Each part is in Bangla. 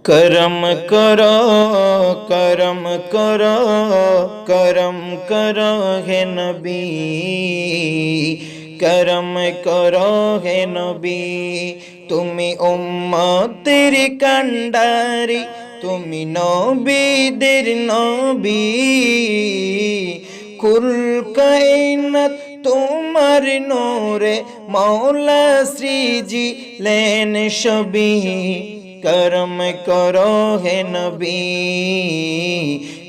करम करो करम करो करम करो हे नबी करम करो हे नबी তুমি উম্মতের কান্ডারি তুমি নবীদের নবী কুল কায়নাত তোমার নূরে মৌলা সৃজি লেন সবই करम करो हे नबी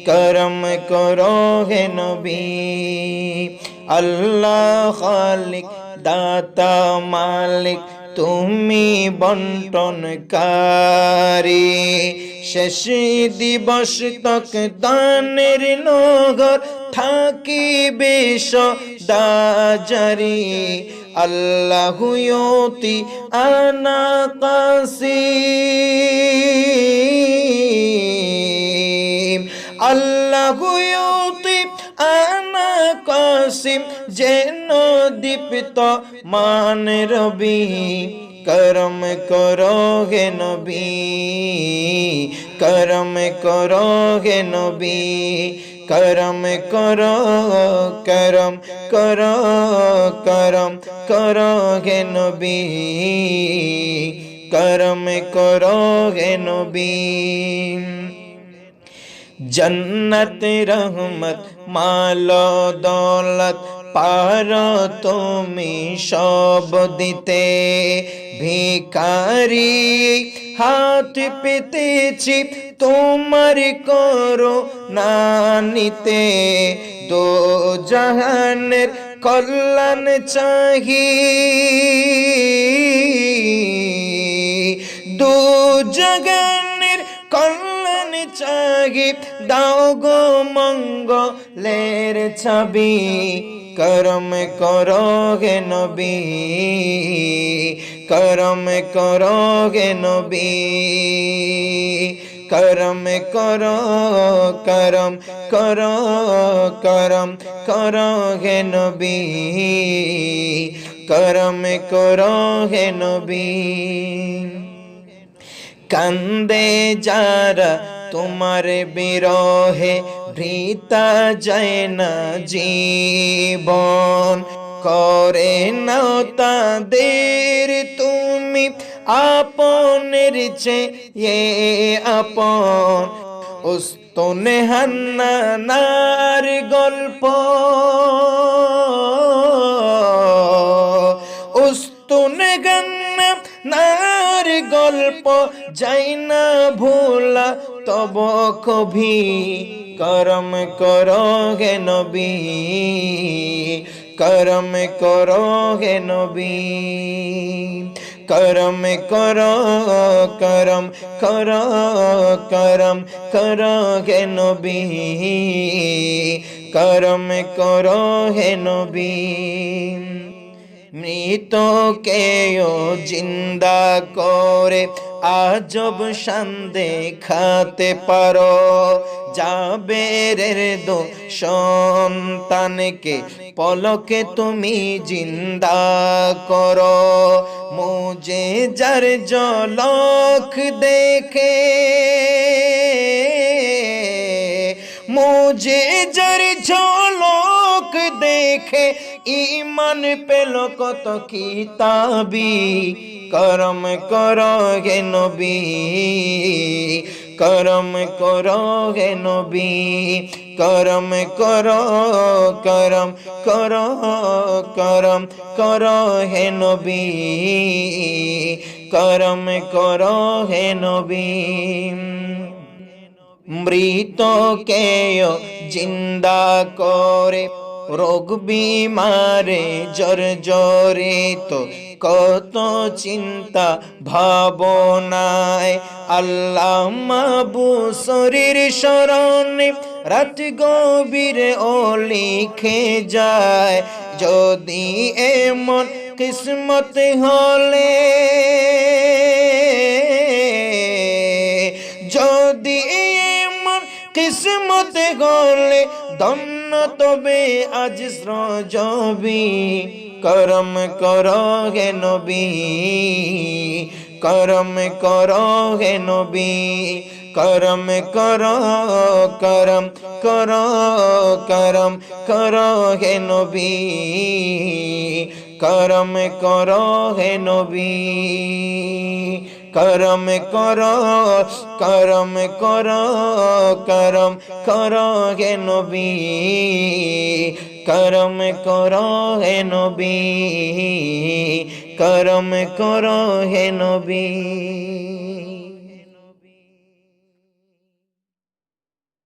करम करो हे नबी अल्लाह खालिक दाता मालिक তুমি বন্টনকারী শেষ দিবস তক দানের নগর থাকিবে সদা জারি আল্লাহু ইউতি আনা কাসিম আল্লাহু ইউতি আনা কাসিম যেন দীপ্ত মান রবি करम करोगे नबी करम करोगे नबी करम करो करम करो करम करोगे नबी करम करोगे नबी जन्नत रहमत मालो दौलत पारो তুমি সব দিতে ভিখারি হাত পেতেছি তোমার করো না নিতে দো জাহানের কল্যাণ চাহি দো জাহানের কল্যাণ চাহি দাও গো মঙ্গলের ছবি करम करोगे नबी करम करोगे नबी करम करो करम करो करम करोगे नबी करम करोगे नबी কান্দে যারা তোমার বিরহে ভৃতা যায় না জীবন করে নাও তাদের তুমি আপনের চেয়ে আপন উস্তনে হান্নানার গল্প উস্তনে গান্না নার গল্প যাই না ভোলা তব কভি करम करोगे नबी करम करोगे नबी करम करो करम करो करम करोगे नबी करम करोगे नबी মৃতকেও জিন্দা করে আজব শান দেখাতে পারো জাবেরের দো সন্তানকে পলকে তুমি জিন্দা করো মুজে যার ঝলক দেখে মুজে যার ঝলক দেখে ईमान पेलो कत किताबी करम करोगे नबी करम करोगे नबी करम करो करम करो करम करो हे नबी करम करो हे नबी मृतकेও जिंदा करे রোগ বিমারে জর্জরিত কত চিন্তা ভাবনায় আল্লাহ মাবু শরীর শরণে রাত গভীরে ও লিখে যায় যদি এমন কিসমত হলে যদি এমন কিসমত হলে ধন্য তবে আজ রজবি करम करोगे नबी करम करो हे नबी करम करो करम करो करम करो हे नबी करम करो हे नबी करम करो करम करो करम करो हे नबी करम करो हे नबी करम करो हे नबी।